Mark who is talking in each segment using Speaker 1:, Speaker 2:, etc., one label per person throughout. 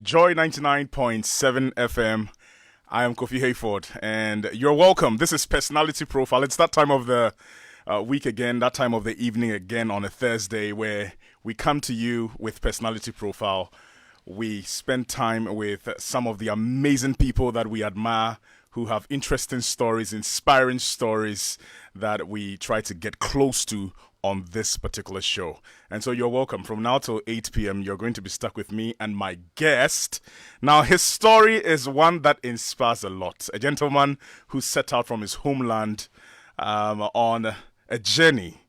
Speaker 1: Joy 99.7 FM. I am Kofi Hayford, and you're welcome. This is Personality Profile. It's that time of the week again, that time of the evening again on a Thursday where we come to you with Personality Profile. We spend time with some of the amazing people that we admire, who have interesting stories, inspiring stories that we try to get close to on this particular show. And so you're welcome. From now till 8 p.m., you're going to be stuck with me and my guest. Now, his story is one that inspires a lot. A gentleman who set out from his homeland on a journey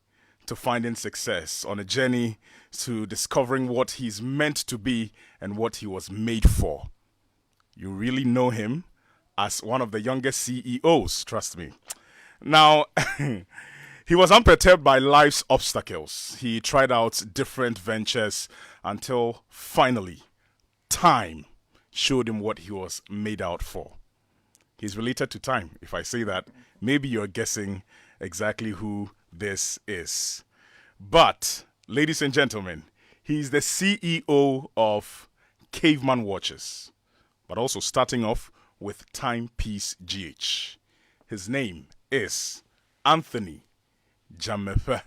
Speaker 1: to finding success, on a journey to discovering what he's meant to be and what he was made for. You really know him as one of the youngest CEOs, trust me. Now, he was unperturbed by life's obstacles. He tried out different ventures until finally, time showed him what he was made out for. He's related to time. If I say that, maybe you're guessing exactly who this is. But, ladies and gentlemen, he's the CEO of CavemanWatches, but also starting off with Timepiece GH. His name is Anthony Dzamefe.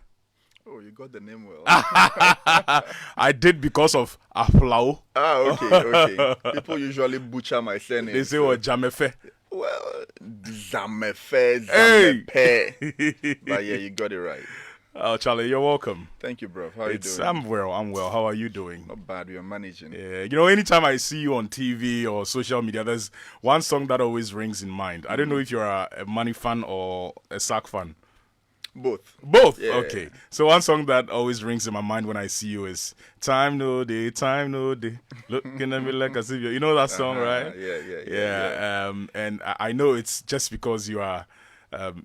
Speaker 2: Oh, you got the name well.
Speaker 1: I did because of Aflao.
Speaker 2: Okay. People usually butcher my surname.
Speaker 1: They say, oh, Dzamefe.
Speaker 2: Well, Dzamefe.
Speaker 1: Hey!
Speaker 2: But yeah, you got it right.
Speaker 1: Oh, Charlie, you're welcome.
Speaker 2: Thank you, bro. How are you doing?
Speaker 1: I'm well. How are you doing?
Speaker 2: Not bad. We are managing.
Speaker 1: Yeah, anytime I see you on TV or social media, there's one song that always rings in mind. I don't know if you're a Money fan or a Sack fan.
Speaker 2: Both.
Speaker 1: Both?
Speaker 2: Yeah.
Speaker 1: Okay. So one song that always rings in my mind when I see you is Time No Day, looking at me like as if you know that song, right?
Speaker 2: Yeah.
Speaker 1: And I know it's just because you are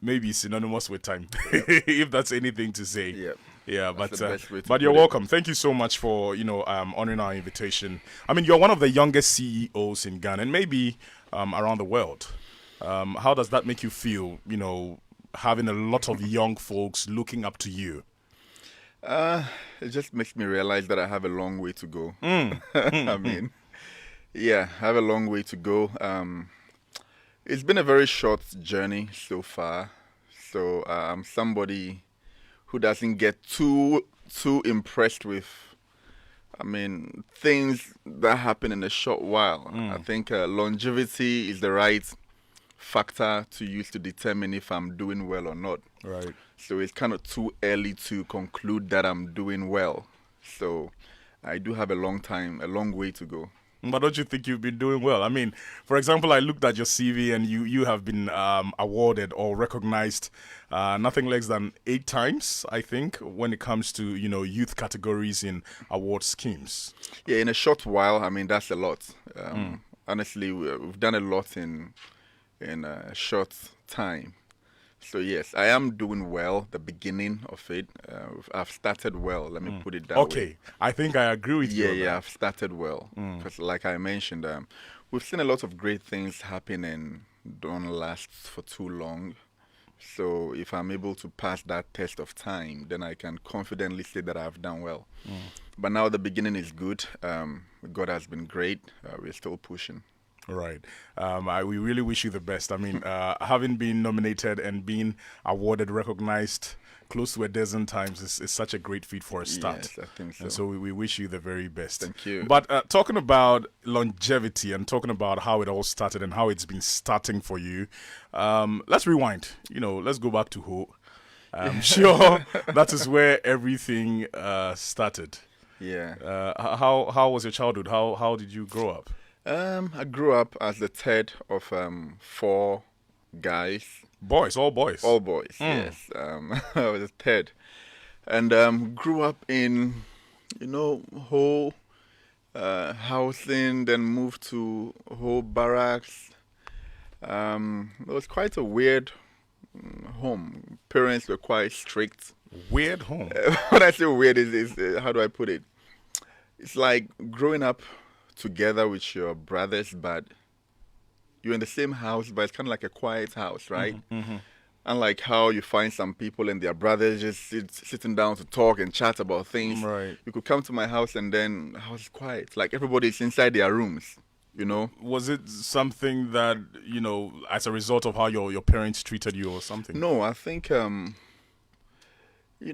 Speaker 1: maybe synonymous with time, if that's anything to say. Yeah, but you're welcome. Thank you so much for honoring our invitation. I mean, you're one of the youngest CEOs in Ghana and maybe around the world. How does that make you feel? Having a lot of young folks looking up to you.
Speaker 2: It just makes me realize that I have a long way to go. I mean, yeah, I have a long way to go. It's been a very short journey so far. So I'm somebody who doesn't get too impressed with, things that happen in a short while. I think longevity is the right factor to use to determine if I'm doing well or not.
Speaker 1: Right.
Speaker 2: So it's kind of too early to conclude that I'm doing well. So I do have a long way to go.
Speaker 1: But don't you think you've been doing well? I mean, for example, I looked at your CV and you have been awarded or recognized nothing less than 8 times, I think, when it comes to, youth categories in award schemes.
Speaker 2: Yeah, in a short while, that's a lot. Honestly, we've done a lot in a short time. So yes, I am doing well. The beginning of it, I've started well. Let me put it that way.
Speaker 1: Okay, I think I agree with you.
Speaker 2: Yeah, I've started well because, like I mentioned, we've seen a lot of great things happen and don't last for too long. So if I'm able to pass that test of time, then I can confidently say that I've done well. But now the beginning is good. God has been great. We're still pushing.
Speaker 1: Right. We really wish you the best. Having been nominated and being awarded, recognized close to a dozen times is such a great feat for a start.
Speaker 2: Yes, I think so.
Speaker 1: And so we wish you the very best.
Speaker 2: Thank you.
Speaker 1: But talking about longevity and talking about how it all started and how it's been starting for you, let's rewind. Let's go back to Ho. I'm sure that is where everything started.
Speaker 2: Yeah.
Speaker 1: How was your childhood? How did you grow up?
Speaker 2: I grew up as the third of 4 guys.
Speaker 1: Boys, all boys.
Speaker 2: All boys, yes. I was the third. And grew up in, whole housing, then moved to whole barracks. It was quite a weird home. Parents were quite strict.
Speaker 1: Weird home?
Speaker 2: When I say weird, is how do I put it? It's like growing up together with your brothers, but you're in the same house, but it's kind of like a quiet house, right? unlike how you find some people and their brothers just sitting down to talk and chat about things.
Speaker 1: Right.
Speaker 2: You could come to my house and then the house is quiet. Like everybody's inside their rooms, you know.
Speaker 1: Was it something that, as a result of how your parents treated you or something?
Speaker 2: No, I think, we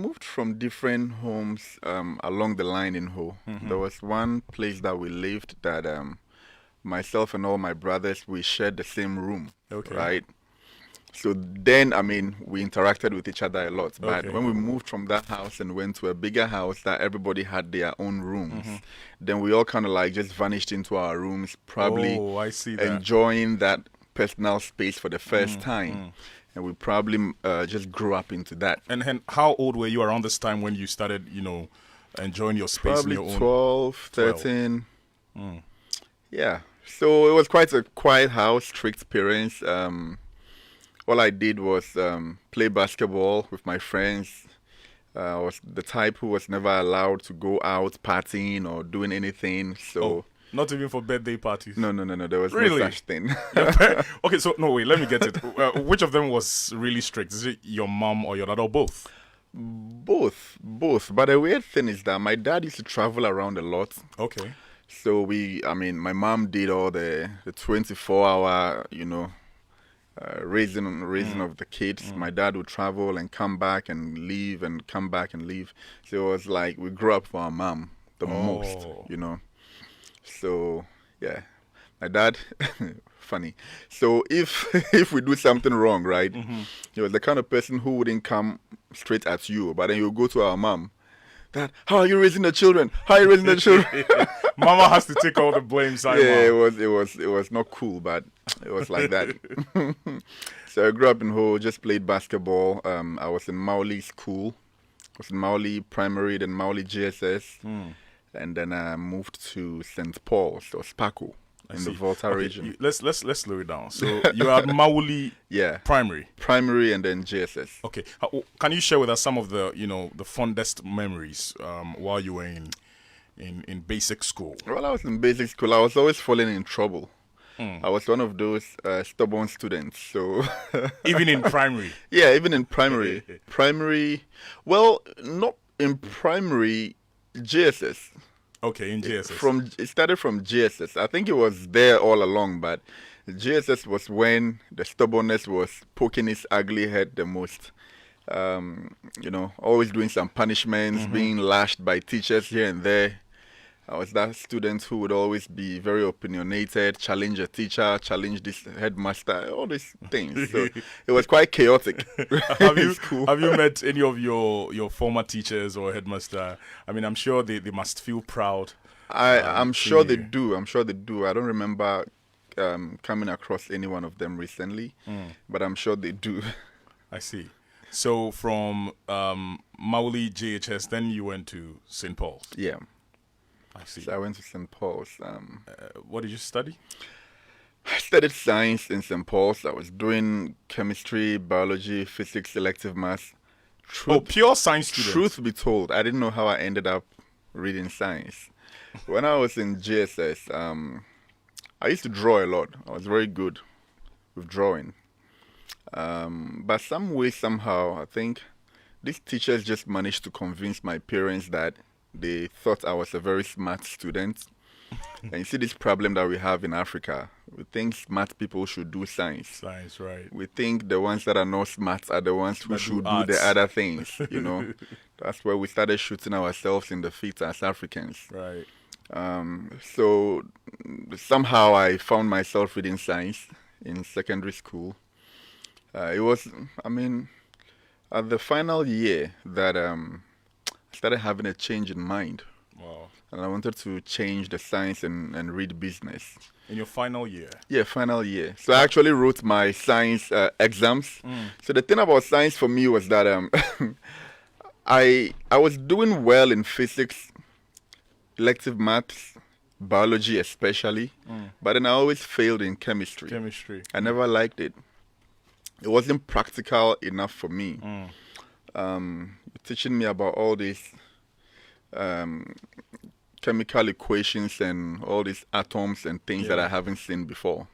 Speaker 2: moved from different homes along the line in Ho.
Speaker 1: Mm-hmm.
Speaker 2: There was one place that we lived that myself and all my brothers, we shared the same room,
Speaker 1: Okay.
Speaker 2: right? So then, we interacted with each other a lot. But
Speaker 1: Okay.
Speaker 2: when we moved from that house and went to a bigger house that everybody had their own rooms,
Speaker 1: Mm-hmm.
Speaker 2: then we all kind of like just vanished into our rooms, probably
Speaker 1: Oh, I see that.
Speaker 2: enjoying that personal space for the first time. And we probably just grew up into that.
Speaker 1: And how old were you around this time when you started, enjoying your space
Speaker 2: Probably
Speaker 1: in your own?
Speaker 2: 12, 13. Yeah. So it was quite a quiet house, strict parents. All I did was play basketball with my friends. I was the type who was never allowed to go out partying or doing anything. So
Speaker 1: Not even for birthday parties?
Speaker 2: no. There was
Speaker 1: Really?
Speaker 2: no such thing.
Speaker 1: Okay, so no, wait, let me get it. Which of them was really strict? Is it your mom or your dad or both?
Speaker 2: Both. But the weird thing is that my dad used to travel around a lot.
Speaker 1: Okay.
Speaker 2: So my mom did all the 24-hour, raising of the kids. My dad would travel and come back and leave and come back and leave. So it was like we grew up for our mom the most, So yeah, my dad, funny. So if we do something wrong, right, he was the kind of person who wouldn't come straight at you, but then he'll go to our mom. Dad, how are you raising the children? How are you raising the children?
Speaker 1: Mama has to take all the blame.
Speaker 2: Yeah, it was not cool, but it was like that. So I grew up in Ho, just played basketball. I was in Mauli school. I was in Mauli Primary, then Mauli GSS. And then I moved to St. Paul's, or Spaco, in the Volta region.
Speaker 1: Let's slow it down. So you are at Mauli Primary.
Speaker 2: Primary and then GSS.
Speaker 1: Okay. Can you share with us some of the the fondest memories while you were in basic school?
Speaker 2: While I was in basic school, I was always falling in trouble. I was one of those stubborn students. So
Speaker 1: even in primary?
Speaker 2: Yeah, even in primary. Well, not in primary, GSS.
Speaker 1: Okay, in GSS.
Speaker 2: It started from GSS. I think it was there all along, but GSS was when the stubbornness was poking its ugly head the most. Always doing some punishments, being lashed by teachers here and there. I was that student who would always be very opinionated, challenge a teacher, challenge this headmaster, all these things. So it was quite chaotic.
Speaker 1: Have you met any of your former teachers or headmaster? I mean, I'm sure they must feel proud.
Speaker 2: I'm sure they do. I don't remember coming across any one of them recently, but I'm sure they do.
Speaker 1: I see. So from Mauli JHS, then you went to St. Paul's.
Speaker 2: Yeah.
Speaker 1: I see.
Speaker 2: So I went to St. Paul's.
Speaker 1: What did you study?
Speaker 2: I studied science in St. Paul's. I was doing chemistry, biology, physics, elective maths.
Speaker 1: Pure science student.
Speaker 2: Truth be told, I didn't know how I ended up reading science. When I was in GSS, I used to draw a lot. I was very good with drawing. But some way, somehow, I think these teachers just managed to convince my parents that they thought I was a very smart student. And you see this problem that we have in Africa. We think smart people should do science.
Speaker 1: Science, right.
Speaker 2: We think the ones that are not smart are the ones who should do the other things, That's where we started shooting ourselves in the feet as Africans.
Speaker 1: Right.
Speaker 2: So somehow I found myself reading science in secondary school. It was, at the final year that I started having a change in mind.
Speaker 1: Wow.
Speaker 2: And I wanted to change the science and read business.
Speaker 1: In your final year?
Speaker 2: Yeah, final year. So I actually wrote my science exams. So the thing about science for me was that I was doing well in physics, elective maths, biology especially, but then I always failed in chemistry. I never liked it. It wasn't practical enough for me. Teaching me about all these chemical equations and all these atoms and things that I haven't seen before.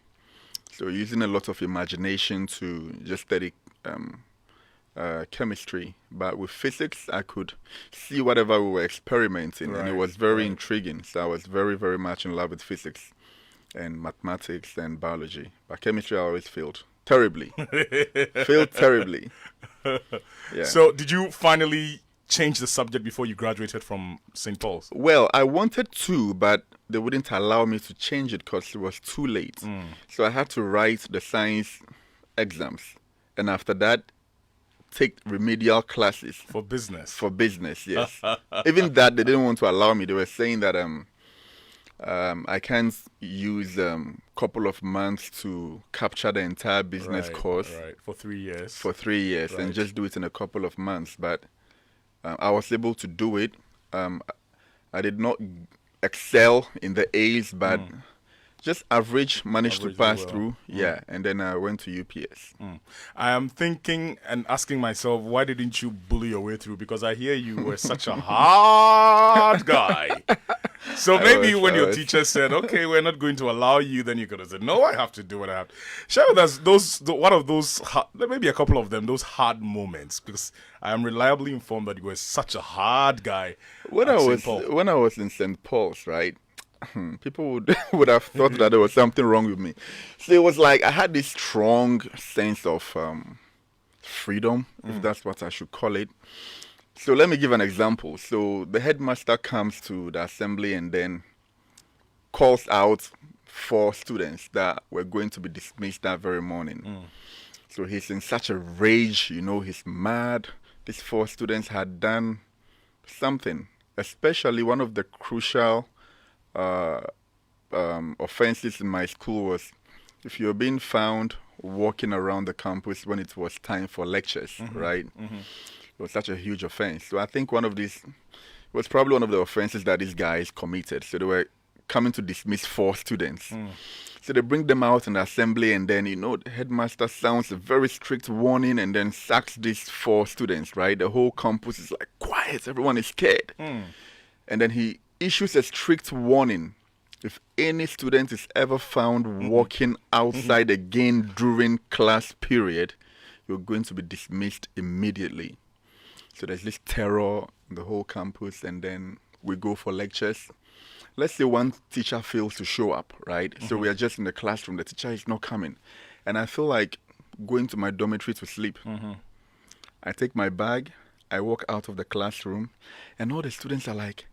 Speaker 2: So using a lot of imagination to just study chemistry. But with physics, I could see whatever we were experimenting, and it was very intriguing. So I was very, very much in love with physics and mathematics and biology. But chemistry, I always failed terribly. Failed terribly. Yeah.
Speaker 1: So did you finally change the subject before you graduated from St. Paul's?
Speaker 2: Well, I wanted to, but they wouldn't allow me to change it because it was too late. So I had to write the science exams. And after that, take remedial classes.
Speaker 1: For business?
Speaker 2: For business, yes. Even that, they didn't want to allow me. They were saying that I can't use couple of months to capture the entire business course.
Speaker 1: Right, for 3 years.
Speaker 2: For 3 years, and just do it in a couple of months. But I was able to do it. I did not excel in the A's, but just average, managed to pass through. Yeah, and then I went to UPS.
Speaker 1: I am thinking and asking myself, why didn't you bully your way through? Because I hear you were such a hard guy. So maybe when your teacher said, okay, we're not going to allow you, then you could have said, no, I have to do what I have to. Share with us one of those, maybe a couple of them, those hard moments, because I am reliably informed that you were such a hard guy.
Speaker 2: When I was in St. Paul's, right, people would have thought that there was something wrong with me. So it was like I had this strong sense of freedom, if that's what I should call it. So let me give an example. So the headmaster comes to the assembly and then calls out 4 students that were going to be dismissed that very morning. So he's in such a rage, he's mad. These 4 students had done something, especially one of the crucial offenses in my school was if you're being found walking around the campus when it was time for lectures, right? It was such a huge offense. So I think it was probably one of the offenses that these guys committed. So they were coming to dismiss 4 students. So they bring them out in the assembly, and then, the headmaster sounds a very strict warning and then sacks these 4 students, right? The whole campus is like, quiet, everyone is scared. And then he issues a strict warning. If any student is ever found walking outside again during class period, you're going to be dismissed immediately. So there's this terror in the whole campus, and then we go for lectures. Let's say one teacher fails to show up, right? So we are just in the classroom, the teacher is not coming. And I feel like going to my dormitory to sleep. I take my bag, I walk out of the classroom, and all the students are like,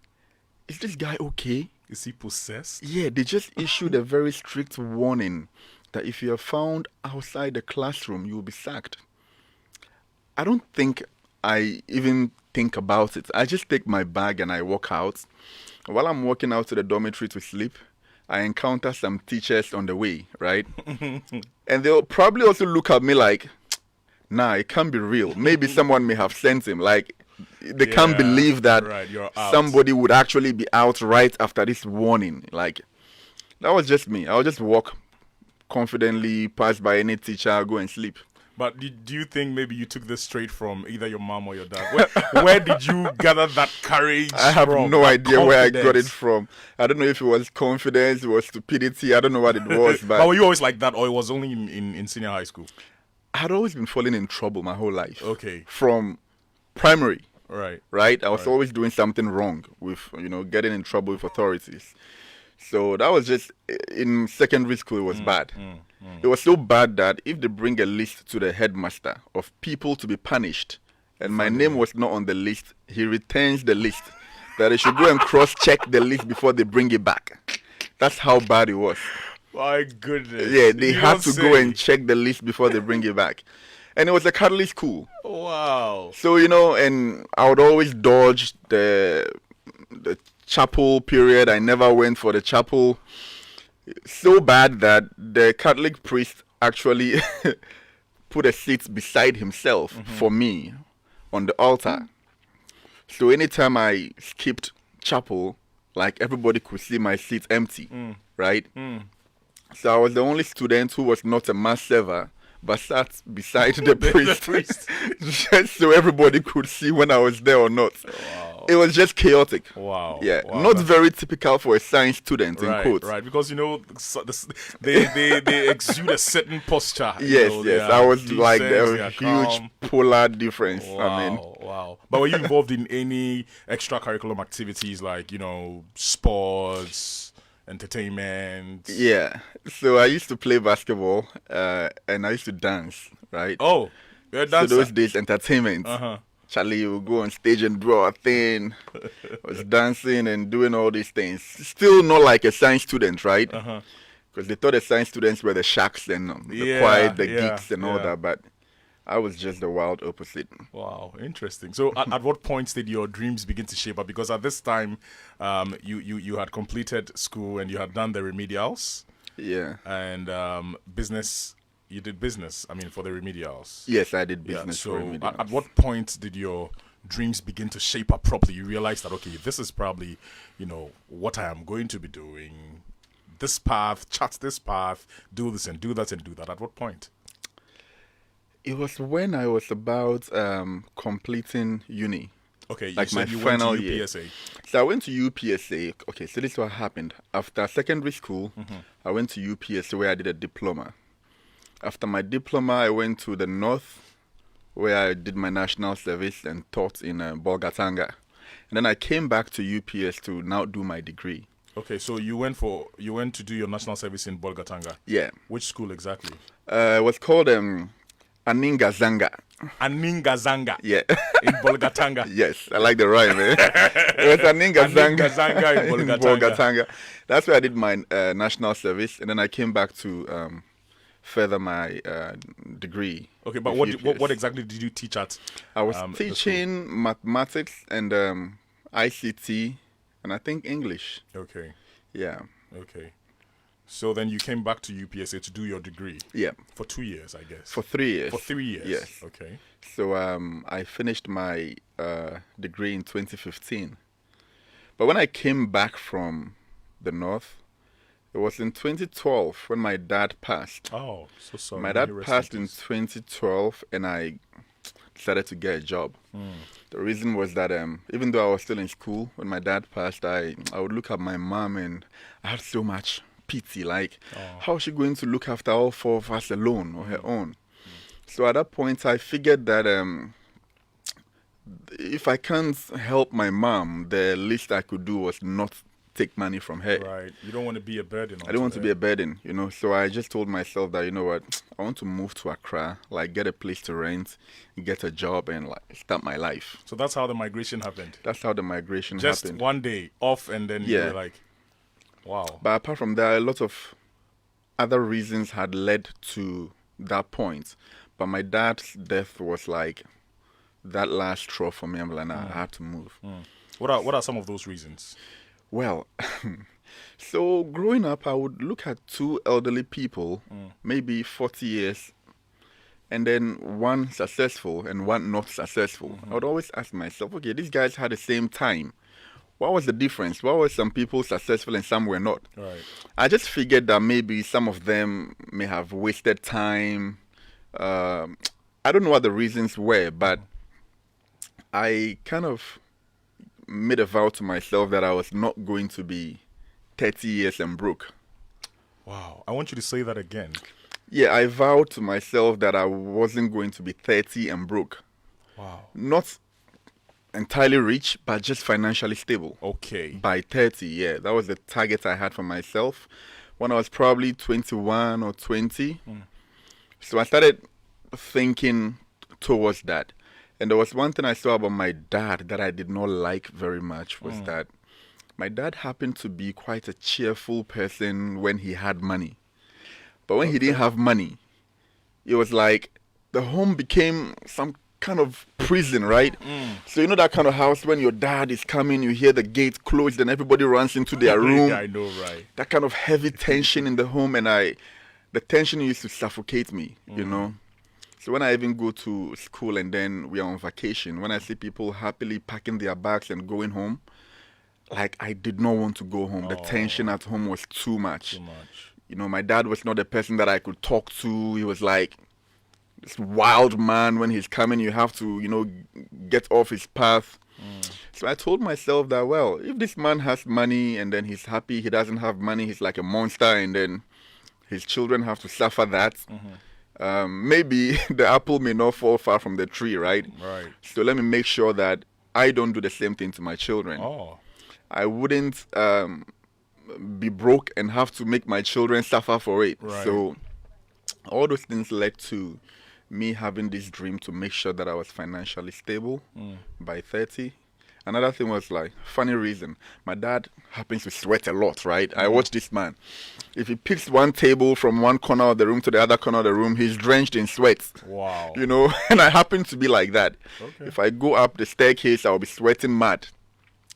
Speaker 2: is this guy okay?
Speaker 1: Is he possessed?
Speaker 2: Yeah, they just issued a very strict warning that if you are found outside the classroom, you will be sacked. I don't think I even think about it. I just take my bag and I walk out. While I'm walking out to the dormitory to sleep, I encounter some teachers on the way, right? And they'll probably also look at me like, nah, it can't be real. Maybe someone may have sent him. Like, they can't believe that somebody would actually be out right after this warning. Like, that was just me. I'll just walk confidently, pass by any teacher, go and sleep.
Speaker 1: But do you think maybe you took this straight from either your mom or your dad? Where did you gather that courage
Speaker 2: I have
Speaker 1: from,
Speaker 2: no idea where I got it from. I don't know if it was confidence, it was stupidity. I don't know what it was.
Speaker 1: But were you always like that, or it was only in senior high school?
Speaker 2: I had always been falling in trouble my whole life.
Speaker 1: Okay.
Speaker 2: From primary.
Speaker 1: Right.
Speaker 2: I was always doing something wrong with, getting in trouble with authorities. So that was just, in secondary school, it was bad. It was so bad that if they bring a list to the headmaster of people to be punished, and my name was not on the list, he returns the list. That they should go and cross-check the list before they bring it back. That's how bad it was.
Speaker 1: My goodness.
Speaker 2: Yeah, they had to go and check the list before they bring it back. And it was a Catholic school.
Speaker 1: Wow.
Speaker 2: So, and I would always dodge the chapel period. I never went for the chapel. So bad that the Catholic priest actually put a seat beside himself for me on the altar. So anytime I skipped chapel, like everybody could see my seat empty, right? So I was the only student who was not a mass server, but sat beside the priest, just so everybody could see when I was there or not.
Speaker 1: Wow.
Speaker 2: It was just chaotic.
Speaker 1: Wow.
Speaker 2: Yeah,
Speaker 1: Wow,
Speaker 2: not
Speaker 1: that's-
Speaker 2: very typical for a science student, in
Speaker 1: Right,
Speaker 2: quotes.
Speaker 1: right. Because they exude a certain posture.
Speaker 2: Yes,
Speaker 1: They
Speaker 2: yes.
Speaker 1: are
Speaker 2: I was like
Speaker 1: decent, they
Speaker 2: a
Speaker 1: are
Speaker 2: huge
Speaker 1: calm.
Speaker 2: polar difference.
Speaker 1: Wow,
Speaker 2: I mean,
Speaker 1: wow. But were you involved in any extracurriculum activities like, sports, entertainment?
Speaker 2: yeah. So I used to play basketball, and I used to dance, right?
Speaker 1: Oh, you're a
Speaker 2: So
Speaker 1: dancer.
Speaker 2: those days, entertainment.
Speaker 1: Uh-huh.
Speaker 2: Charlie would go on stage and do our thing. Was dancing and doing all these things. Still not like a science student, right?
Speaker 1: Uh-huh.
Speaker 2: Because they thought the science students were the sharks and the
Speaker 1: Yeah,
Speaker 2: quiet, the
Speaker 1: yeah,
Speaker 2: geeks and all
Speaker 1: yeah.
Speaker 2: that. But I was just the wild opposite.
Speaker 1: Wow, interesting. So, at what points did your dreams begin to shape up? Because at this time, you had completed school and you had done the remedials
Speaker 2: Yeah.
Speaker 1: and business. You did business. I mean, for the remedials.
Speaker 2: Yes, I did
Speaker 1: Yeah.
Speaker 2: business
Speaker 1: So,
Speaker 2: for remedials.
Speaker 1: at what point did your dreams begin to shape up properly? You realized that okay, this is probably what I am going to be doing. This path, chart this path, do this and do that and do that. At what point?
Speaker 2: It was when I was about completing uni.
Speaker 1: Okay,
Speaker 2: Like
Speaker 1: you said
Speaker 2: my
Speaker 1: you
Speaker 2: final
Speaker 1: went to
Speaker 2: year.
Speaker 1: UPSA.
Speaker 2: So I went to UPSA. Okay, so this is what happened. After secondary school, I went to UPSA where I did a diploma. After my diploma, I went to the north where I did my national service and taught in Bolgatanga. And then I came back to UPS to now do my degree.
Speaker 1: Okay, so you went to do your national service in Bolgatanga.
Speaker 2: Yeah.
Speaker 1: Which school exactly?
Speaker 2: It was called Aningazanga.
Speaker 1: Aningazanga
Speaker 2: Yeah.
Speaker 1: in Bolgatanga.
Speaker 2: Yes, I like the rhyme, eh? It was Aningazanga
Speaker 1: Aningazanga in
Speaker 2: in
Speaker 1: Bolgatanga.
Speaker 2: Bolgatanga. That's where I did my national service, and then I came back to further my degree.
Speaker 1: Okay, but
Speaker 2: with
Speaker 1: what
Speaker 2: UPS.
Speaker 1: exactly did you teach at?
Speaker 2: I was
Speaker 1: the school?
Speaker 2: teaching mathematics and ICT, and I think English.
Speaker 1: Okay,
Speaker 2: Yeah,
Speaker 1: okay. So then you came back to UPSA to do your degree
Speaker 2: yeah,
Speaker 1: for 2 years, I guess.
Speaker 2: for 3 years.
Speaker 1: For 3 years.
Speaker 2: Yes.
Speaker 1: Okay.
Speaker 2: So I finished my degree in 2015. But when I came back from the north, it was in 2012 when my dad passed.
Speaker 1: Oh, so sorry.
Speaker 2: My
Speaker 1: May
Speaker 2: dad
Speaker 1: you rest
Speaker 2: passed
Speaker 1: in
Speaker 2: in
Speaker 1: peace.
Speaker 2: 2012, and I decided to get a job. The reason was that even though I was still in school when my dad passed, I would look at my mom and I had so much pity. Like, how is she going to look after all four of us alone on her own? So at that point, I figured that if I can't help my mom, the least I could do was not take money from her.
Speaker 1: Right. You don't want to be a burden.
Speaker 2: I don't want to be a burden, So I just told myself that, you know what, I want to move to Accra, like get a place to rent, get a job, and like start my life.
Speaker 1: So that's how the migration happened.
Speaker 2: That's how the migration
Speaker 1: Just
Speaker 2: happened.
Speaker 1: one day off, and then you
Speaker 2: Yeah.
Speaker 1: were like, wow.
Speaker 2: But apart from that, a lot of other reasons had led to that point. But my dad's death was like that last straw for me. I'm like, nah, I have to move.
Speaker 1: What are some of those reasons?
Speaker 2: Well, so growing up, I would look at two elderly people, maybe 40 years, and then one successful and one not successful. I would always ask myself, okay, these guys had the same time. What was the difference? Why were some people successful and some were not?
Speaker 1: Right.
Speaker 2: I just figured that maybe some of them may have wasted time. I don't know what the reasons were, but I kind of made a vow to myself that I was not going to be 30 years and broke.
Speaker 1: Wow. I want you to say that again.
Speaker 2: Yeah, I vowed to myself that I wasn't going to be 30 and broke.
Speaker 1: Wow.
Speaker 2: Not entirely rich, but just financially stable.
Speaker 1: Okay.
Speaker 2: By 30, yeah. That was the target I had for myself when I was probably 21 or 20. So I started thinking towards that. And there was one thing I saw about my dad that I did not like very much was that my dad happened to be quite a cheerful person when he had money. But when he didn't have money, it was like the home became some kind of prison, right? So you know that kind of house when your dad is coming, you hear the gate closed and everybody runs into their room.
Speaker 1: I know, right?
Speaker 2: That kind of heavy tension in the home, and the tension used to suffocate me, So when I even go to school and then we are on vacation, when I see people happily packing their bags and going home, like I did not want to go home. The tension at home was too much.
Speaker 1: Too much.
Speaker 2: My dad was not a person that I could talk to. He was like this wild man. When he's coming, you have to, get off his path. So I told myself that, well, if this man has money and then he's happy, he doesn't have money, he's like a monster, and then his children have to suffer that. Maybe the apple may not fall far from the tree, right?
Speaker 1: Right.
Speaker 2: So let me make sure that I don't do the same thing to my children.
Speaker 1: Oh.
Speaker 2: I wouldn't be broke and have to make my children suffer for it.
Speaker 1: Right.
Speaker 2: So all those things led to me having this dream to make sure that I was financially stable by 30. Another thing was like, funny reason, my dad happens to sweat a lot, right? I watch this man. If he picks one table from one corner of the room to the other corner of the room, he's drenched in sweat.
Speaker 1: Wow.
Speaker 2: You know, and I happen to be like that.
Speaker 1: Okay.
Speaker 2: If I go up the staircase, I'll be sweating mad.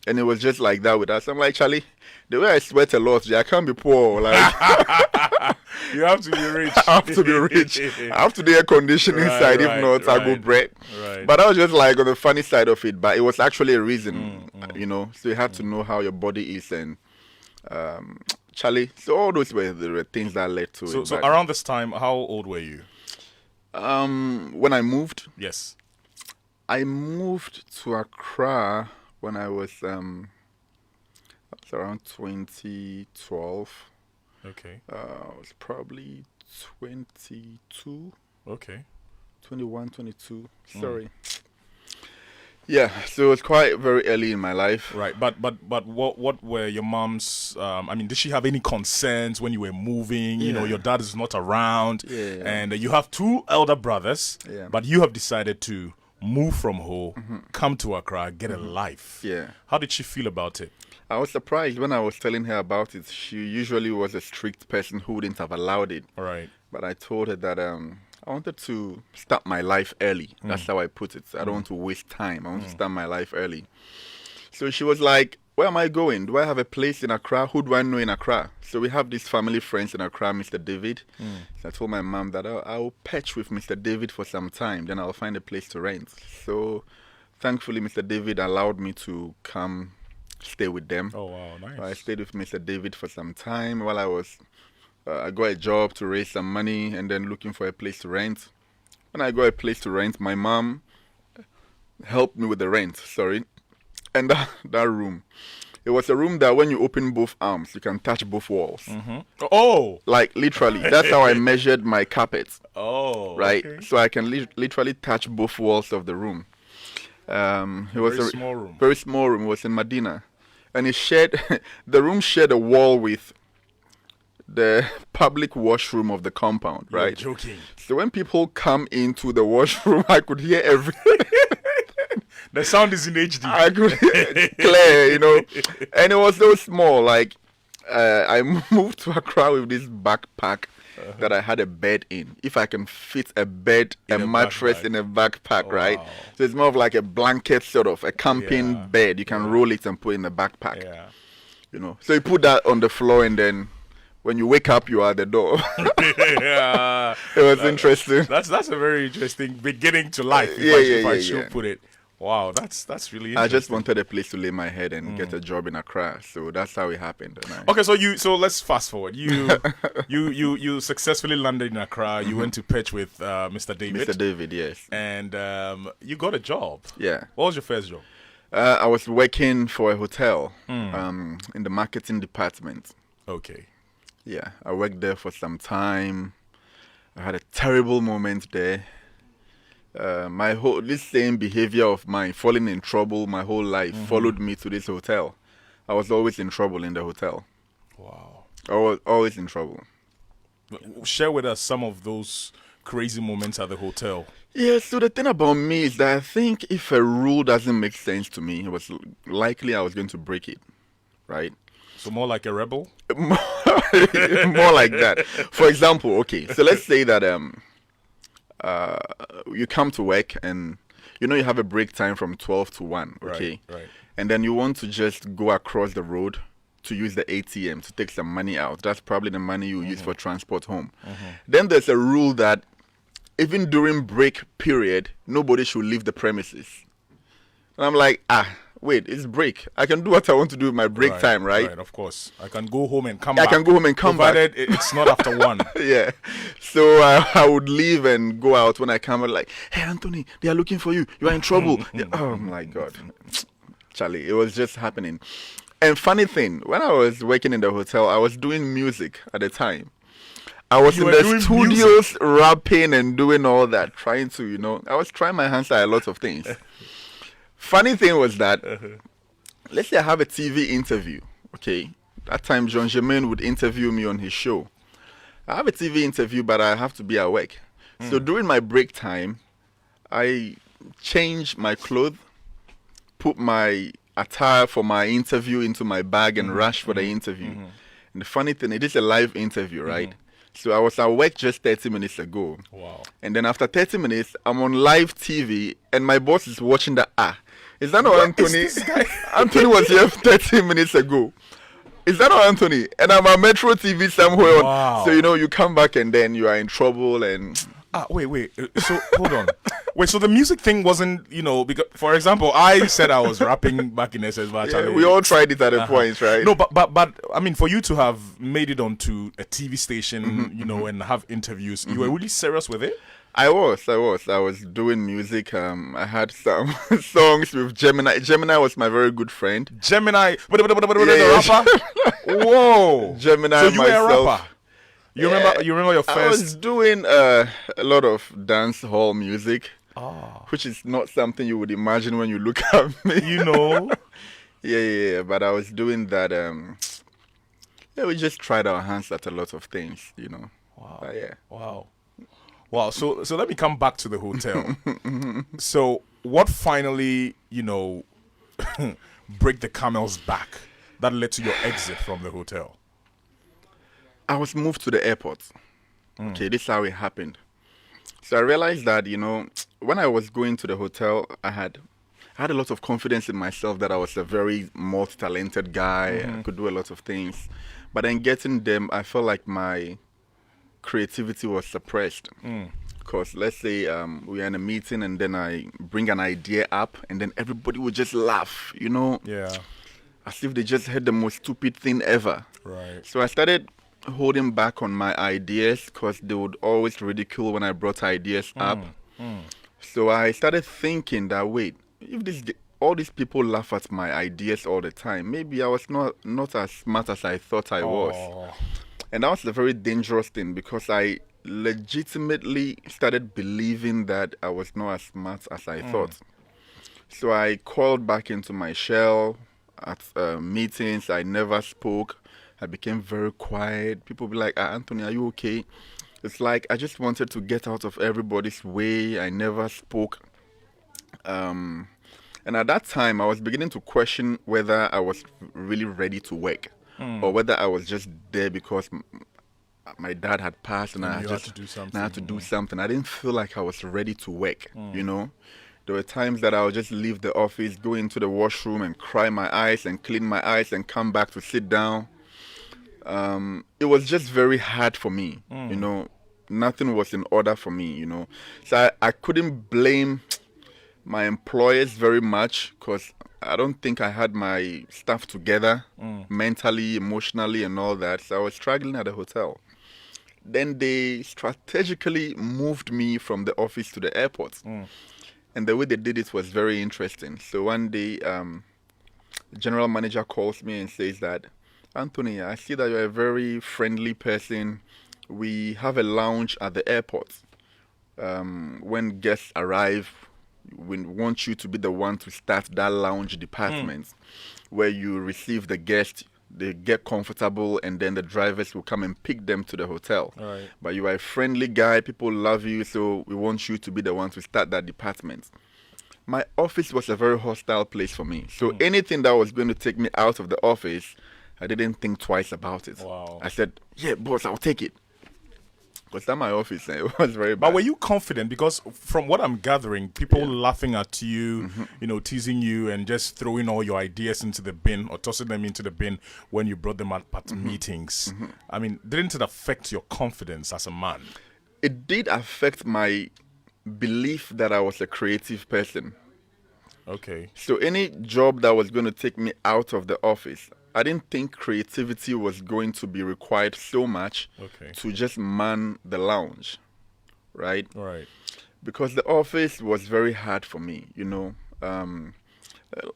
Speaker 2: And it was just like that with us. I'm like, Charlie, the way I sweat a lot, I can't be poor. Like,
Speaker 1: you have to be rich.
Speaker 2: I have to be rich. I have to do air conditioning inside. If not, I'll go bread.
Speaker 1: Right.
Speaker 2: But I was just like on the funny side of it. But it was actually a reason, you know. So you have to know how your body is. And Charlie, so all those were the things that led to it.
Speaker 1: So around this time, how old were you?
Speaker 2: When I moved?
Speaker 1: Yes.
Speaker 2: I moved to Accra when I was around 2012.
Speaker 1: Okay.
Speaker 2: I was probably 22.
Speaker 1: Okay.
Speaker 2: 21, 22. Sorry. Yeah, so it was quite very early in my life.
Speaker 1: Right, but what were your mom's? I mean, did she have any concerns when you were moving? You know, your dad is not around, and you have two elder brothers.
Speaker 2: Yeah.
Speaker 1: But you have decided to move from home, come to Accra, get a life.
Speaker 2: Yeah.
Speaker 1: How did she feel about it?
Speaker 2: I was surprised when I was telling her about it. She usually was a strict person who wouldn't have allowed it.
Speaker 1: All right.
Speaker 2: But I told her that I wanted to start my life early. That's how I put it. I don't want to waste time. I want to start my life early. So she was like, where am I going? Do I have a place in Accra? Who do I know in Accra? So we have these family friends in Accra, Mr. David. So I told my mom that I'll patch with Mr. David for some time. Then I'll find a place to rent. So thankfully, Mr. David allowed me to come stay with them.
Speaker 1: Oh, wow, nice.
Speaker 2: I stayed with Mr. David for some time while I was... I got a job to raise some money and then looking for a place to rent. When I got a place to rent, my mom helped me with the rent, and that room. It was a room that when you open both arms, you can touch both walls.
Speaker 1: Oh!
Speaker 2: Like literally. That's how I measured my carpets.
Speaker 1: Oh,
Speaker 2: right?
Speaker 1: okay.
Speaker 2: So I can literally touch both walls of the room. It was a
Speaker 1: small room.
Speaker 2: Very small room. It was in Medina. And it shared, the room shared a wall with the public washroom of the compound, right?
Speaker 1: You're joking.
Speaker 2: So when people come into the washroom, I could hear everything.
Speaker 1: The sound is in HD.
Speaker 2: I could hear it clear, you know. And it was so small. Like, I moved to Accra with this backpack that I had a bed in. If I can fit a bed, a mattress
Speaker 1: backpack.
Speaker 2: in a backpack, right?
Speaker 1: Wow.
Speaker 2: So it's more of like a blanket, sort of, a camping bed. You can roll it and put it in the backpack.
Speaker 1: Yeah.
Speaker 2: You know. So you put that on the floor and then when you wake up, you are at the door.
Speaker 1: Yeah.
Speaker 2: It was interesting.
Speaker 1: That's a very interesting beginning to life, if I should put it. Wow, that's really interesting.
Speaker 2: I just wanted a place to lay my head and get a job in Accra, so that's how it happened.
Speaker 1: Okay, so let's fast forward. You successfully landed in Accra. You went to pitch with Mr. David.
Speaker 2: Mr. David, yes.
Speaker 1: And you got a job.
Speaker 2: Yeah.
Speaker 1: What was your first job?
Speaker 2: I was working for a hotel in the marketing department.
Speaker 1: Okay.
Speaker 2: Yeah, I worked there for some time. I had a terrible moment there. This same behavior of mine, falling in trouble my whole life, followed me to this hotel. I was always in trouble in the hotel.
Speaker 1: Wow.
Speaker 2: I was always in trouble.
Speaker 1: Share with us some of those crazy moments at the hotel.
Speaker 2: Yeah, so the thing about me is that I think if a rule doesn't make sense to me, it was likely I was going to break it, right?
Speaker 1: So more like a rebel?
Speaker 2: More like that. For example, okay, so let's say that you come to work and you know you have a break time from 12 to 1, okay?
Speaker 1: Right.
Speaker 2: And then you want to just go across the road to use the ATM to take some money out. That's probably the money you use for transport home. Then there's a rule that even during break period, nobody should leave the premises. And I'm like, wait, it's break. I can do what I want to do in my break time, right?
Speaker 1: Right, of course. I can go home and come back.
Speaker 2: I can go home and come back.
Speaker 1: Provided it's not after 1.
Speaker 2: Yeah. So I would leave and go out when I come out like, hey, Anthony, they are looking for you. You are in trouble. Yeah. Oh, my God. Charlie. It was just happening. And funny thing, when I was working in the hotel, I was doing music at the time. I was in the studios rapping and doing all that, trying to, I was trying my hands at a lot of things. Funny thing was that, let's say I have a TV interview, okay? That time, John Germain would interview me on his show. I have a TV interview, but I have to be at work. So during my break time, I change my clothes, put my attire for my interview into my bag and rush for the interview. And the funny thing, it is a live interview, right? So I was at work just 30 minutes ago.
Speaker 1: Wow.
Speaker 2: And then after 30 minutes, I'm on live TV and my boss is watching the Is that not Anthony? Anthony was here 30 minutes ago. Is that not Anthony? And I'm on Metro TV somewhere.
Speaker 1: Wow.
Speaker 2: So, you come back and then you are in trouble and...
Speaker 1: Wait. So, hold on. Wait, so the music thing wasn't, because, for example, I said I was rapping back in SS.
Speaker 2: Yeah, we all tried it at a point, right?
Speaker 1: No, but I mean, for you to have made it onto a TV station, and have interviews, you were really serious with it?
Speaker 2: I was doing music. I had some songs with Gemini. Gemini was my very good friend.
Speaker 1: Gemini, the rapper? Whoa.
Speaker 2: Gemini,
Speaker 1: so you
Speaker 2: myself.
Speaker 1: were a rapper? You remember your first?
Speaker 2: I was doing a lot of dance hall music, which is not something you would imagine when you look at me. Yeah. But I was doing that. We just tried our hands at a lot of things,
Speaker 1: Wow.
Speaker 2: But yeah.
Speaker 1: Wow. So let me come back to the hotel. So what finally, break the camel's back that led to your exit from the hotel?
Speaker 2: I was moved to the airport. Okay, this is how it happened. So I realized that, when I was going to the hotel, I had a lot of confidence in myself that I was a very multi-talented guy. I could do a lot of things. But then getting them, I felt like my creativity was suppressed. Because let's say we are in a meeting and then I bring an idea up and then everybody would just laugh,
Speaker 1: Yeah.
Speaker 2: As if they just heard the most stupid thing ever.
Speaker 1: Right.
Speaker 2: So I started holding back on my ideas because they would always ridicule when I brought ideas up. So I started thinking that, wait, if all these people laugh at my ideas all the time, maybe I was not as smart as I thought I was. And that was a very dangerous thing because I legitimately started believing that I was not as smart as I thought. So I called back into my shell at meetings. I never spoke. I became very quiet. People be like, Anthony, are you okay? It's like I just wanted to get out of everybody's way. I never spoke. And at that time, I was beginning to question whether I was really ready to work or whether I was just there because my dad had passed and I had to do something. I didn't feel like I was ready to work, There were times that I would just leave the office, go into the washroom and cry my eyes and clean my eyes and come back to sit down. It was just very hard for me, Nothing was in order for me, So I couldn't blame my employers very much because I don't think I had my stuff together mentally, emotionally, and all that. So I was struggling at the hotel. Then they strategically moved me from the office to the airport. And the way they did it was very interesting. So one day, the general manager calls me and says that, Anthony, I see that you're a very friendly person. We have a lounge at the airport. When guests arrive, we want you to be the one to start that lounge department where you receive the guests, they get comfortable, and then the drivers will come and pick them to the hotel.
Speaker 1: Right.
Speaker 2: But you are a friendly guy, people love you, so we want you to be the one to start that department. My office was a very hostile place for me. So anything that was going to take me out of the office, I didn't think twice about it.
Speaker 1: Wow.
Speaker 2: I said, yeah, boss, I'll take it. Because at my office, it was very bad.
Speaker 1: But were you confident? Because from what I'm gathering, people laughing at you, teasing you and just throwing all your ideas into the bin or tossing them into the bin when you brought them at meetings. I mean, didn't it affect your confidence as a man?
Speaker 2: It did affect my belief that I was a creative person.
Speaker 1: Okay.
Speaker 2: So any job that was going to take me out of the office, I didn't think creativity was going to be required so much to just man the lounge, right?
Speaker 1: Right.
Speaker 2: Because the office was very hard for me,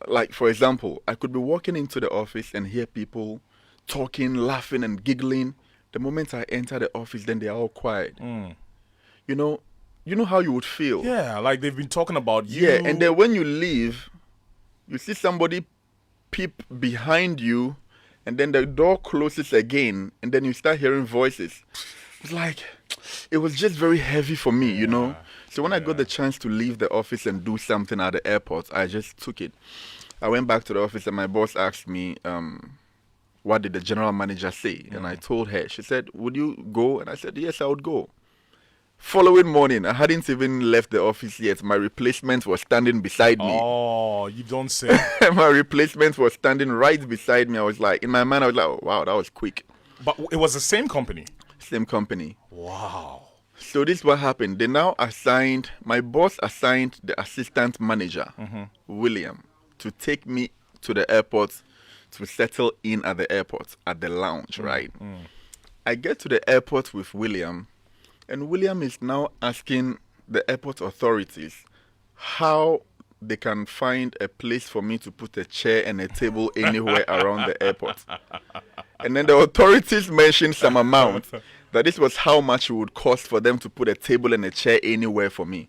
Speaker 2: Like, for example, I could be walking into the office and hear people talking, laughing, and giggling. The moment I enter the office, then they're all quiet. You know, you know how you would feel.
Speaker 1: Yeah, like they've been talking about you.
Speaker 2: Yeah, and then when you leave, you see somebody peep behind you, and then the door closes again, and then you start hearing voices. It's like, it was just very heavy for me, you know. So when I got the chance to leave the office and do something at the airport, I just took it. I went back to the office and my boss asked me, what did the general manager say? And I told her. She said, would you go? And I said, yes, I would go. Following morning, I hadn't even left the office yet. My replacement was standing beside me.
Speaker 1: Oh, you don't say.
Speaker 2: My replacement was standing right beside me. I was like, in my mind, I was like, oh, wow, that was quick.
Speaker 1: But it was the same company?
Speaker 2: Same company.
Speaker 1: Wow.
Speaker 2: So this is what happened. They now assigned, my boss assigned the assistant manager, William, to take me to the airport to settle in at the airport, at the lounge, right? I get to the airport with William, and William is now asking the airport authorities how they can find a place for me to put a chair and a table anywhere around the airport. And then the authorities mentioned some amount that this was how much it would cost for them to put a table and a chair anywhere for me.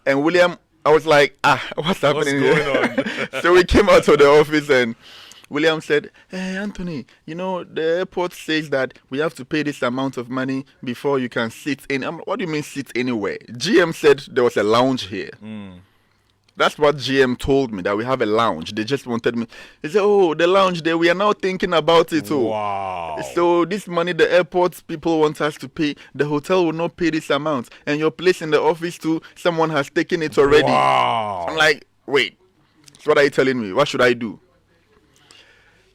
Speaker 2: And William, I was like, what's happening here? So we came out of the office and William said, hey, Anthony, you know, the airport says that we have to pay this amount of money before you can sit in. What do you mean sit anywhere? GM said there was a lounge here. That's what GM told me, that we have a lounge. They just wanted me. They said, oh, the lounge there, we are now thinking about it. Oh.
Speaker 1: Wow.
Speaker 2: So this money the airport people want us to pay, the hotel will not pay this amount. And your place in the office too, someone has taken it already.
Speaker 1: Wow.
Speaker 2: I'm like, wait, what are you telling me? What should I do?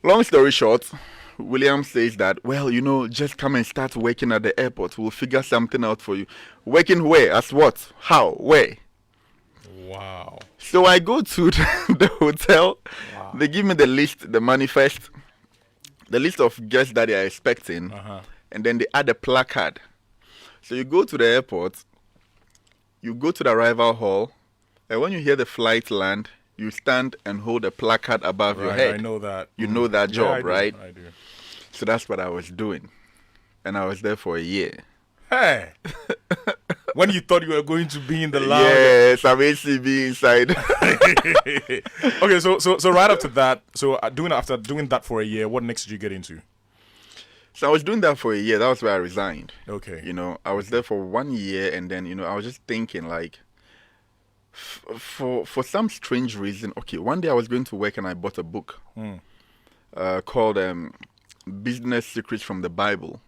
Speaker 2: Long story short, William says that, well, you know, just come and start working at the airport. We'll figure something out for you. Working where? As what? How? Where?
Speaker 1: Wow.
Speaker 2: So I go to the hotel. Wow. They give me the list, the manifest, the list of guests that they are expecting, and then they add a placard. So you go to the airport, you go to the arrival hall, and when you hear the flight land, you stand and hold a placard above your head.
Speaker 1: I know that.
Speaker 2: You know that job, right?
Speaker 1: I do.
Speaker 2: So that's what I was doing. And I was there for a year.
Speaker 1: Hey! When you thought you were going to be in the lounge.
Speaker 2: Yes, I'm ACB inside.
Speaker 1: Okay, so right after that, after doing that for a year, what next did you get into?
Speaker 2: So I was doing that for a year. That was where I resigned.
Speaker 1: Okay.
Speaker 2: You know, I was there for 1 year, and then, you know, I was just thinking, like, for some strange reason, okay, one day I was going to work and I bought a book called Business Secrets from the Bible.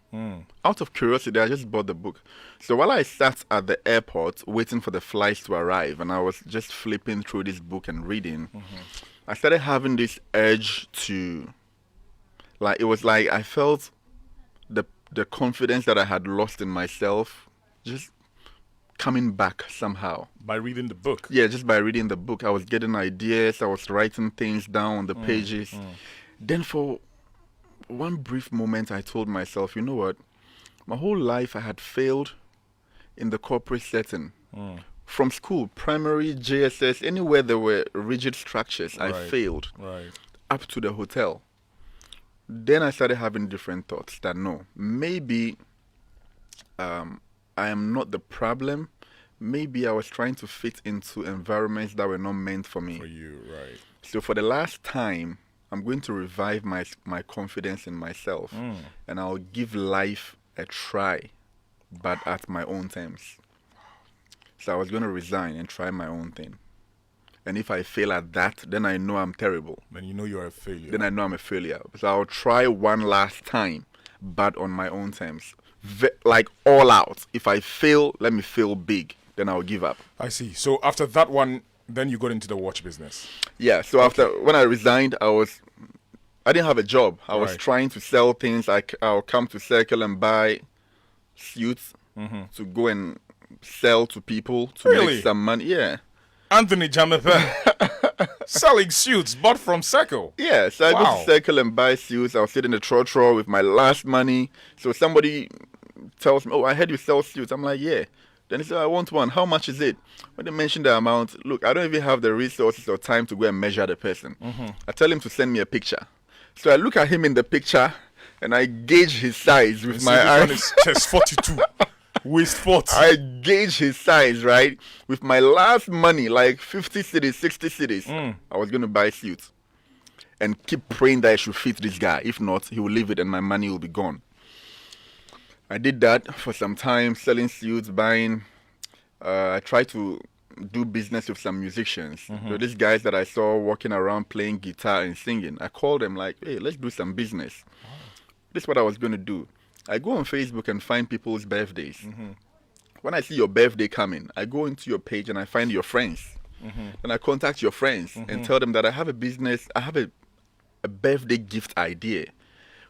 Speaker 2: Out of curiosity, I just bought the book. So while I sat at the airport waiting for the flights to arrive, and I was just flipping through this book and reading, I started having this urge to, like, it was like I felt the confidence that I had lost in myself just coming back somehow.
Speaker 1: By reading the book?
Speaker 2: Yeah, just by reading the book. I was getting ideas. I was writing things down on the pages. Then for one brief moment, I told myself, you know what? My whole life I had failed in the corporate setting. From school, primary, JSS, anywhere there were rigid structures, I failed. Up to the hotel. Then I started having different thoughts that no, maybe I am not the problem. Maybe I was trying to fit into environments that were not meant for me.
Speaker 1: For you, right.
Speaker 2: So for the last time, I'm going to revive my confidence in myself, and I'll give life a try, but at my own terms. So I was going to resign and try my own thing. And if I fail at that, then I know I'm terrible.
Speaker 1: Then you know you're a failure.
Speaker 2: Then I know I'm a failure. So I'll try one last time, but on my own terms. Like all out. If I fail, let me fail big. Then I'll give up.
Speaker 1: I see. So after that one, then you got into the watch business.
Speaker 2: Yeah. So after when I resigned, I didn't have a job. I was trying to sell things. I'll come to Circle and buy suits to go and sell to people to make some money. Yeah.
Speaker 1: Anthony Dzamefe selling suits bought from Circle.
Speaker 2: Yeah, so I go to Circle and buy suits. I'll sit in the trotro with my last money. So somebody tells me, oh, I heard you sell suits. I'm like, yeah. Then he said, I want one. How much is it? When they mentioned the amount, look, I don't even have the resources or time to go and measure the person. I tell him to send me a picture. So I look at him in the picture and I gauge his size with my eyes.
Speaker 1: This one is chest 42, waist 40.
Speaker 2: I gauge his size, right? With my last money, like 50 cities, 60 cities, I was going to buy suits and keep praying that I should fit this guy. If not, he will leave it and my money will be gone. I did that for some time, selling suits, buying. I tried to do business with some musicians. So these guys that I saw walking around playing guitar and singing, I called them like, hey, let's do some business. This is what I was going to do. I go on Facebook and find people's birthdays. When I see your birthday coming, I go into your page and I find your friends. And I contact your friends and tell them that I have a business, I have a birthday gift idea,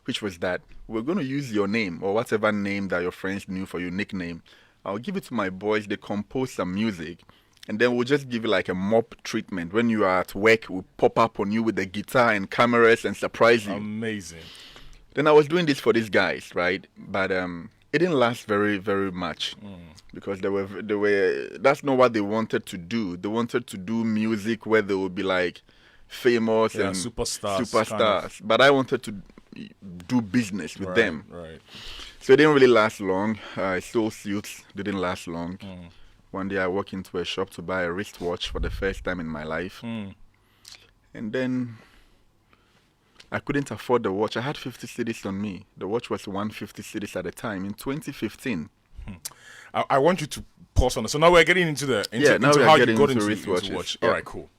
Speaker 2: which was that we're going to use your name or whatever name that your friends knew for your nickname. I'll give it to my boys. They compose some music. And then we'll just give you like a mop treatment. When you are at work, we'll pop up on you with the guitar and cameras and surprise you.
Speaker 1: Amazing.
Speaker 2: Then I was doing this for these guys, right? But it didn't last very, very much. Because they were that's not what they wanted to do. They wanted to do music where they would be like famous and
Speaker 1: superstars. Kind of.
Speaker 2: But I wanted to do business with them.
Speaker 1: Right.
Speaker 2: So it didn't really last long. I sold suits, didn't last long. One day I walked into a shop to buy a wristwatch for the first time in my life. And then I couldn't afford the watch. I had 50 cedis on me. The watch was 150 cedis at the time in 2015.
Speaker 1: I want you to pause on this. So now we're getting into how you got into wristwatches. All right, cool.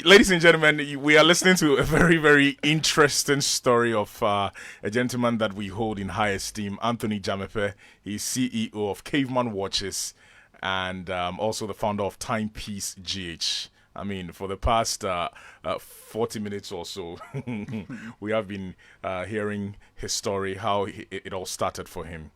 Speaker 1: Ladies and gentlemen, we are listening to a very, very interesting story of a gentleman that we hold in high esteem, Anthony Dzamefe. He's CEO of CavemanWatches and also the founder of Timepiece GH. I mean, for the past 40 minutes or so, we have been hearing his story, how it all started for him.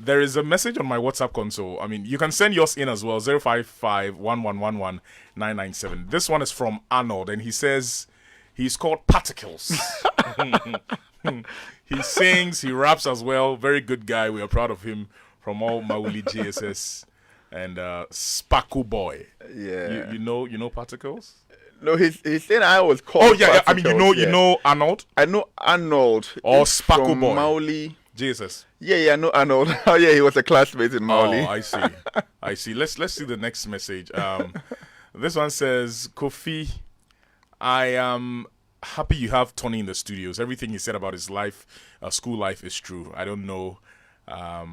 Speaker 1: There is a message on my WhatsApp console. I mean, you can send yours in as well, 055-1111-997. This one is from Arnold, and he says he's called Particles. He sings, he raps as well. Very good guy. We are proud of him from all Mauli GSS and Sparkle Boy.
Speaker 2: Yeah.
Speaker 1: You know Particles?
Speaker 2: No, he's saying I was called
Speaker 1: Particles. I mean, you know Arnold?
Speaker 2: I know Arnold.
Speaker 1: Or Sparkle Boy.
Speaker 2: Mauli.
Speaker 1: Jesus.
Speaker 2: Yeah, I know Arnold. Oh, yeah, he was a classmate in Mauli.
Speaker 1: Oh, I see. Let's see the next message. This one says, Kofi, I am happy you have Tony in the studios. Everything he said about his life, school life, is true. I don't know. I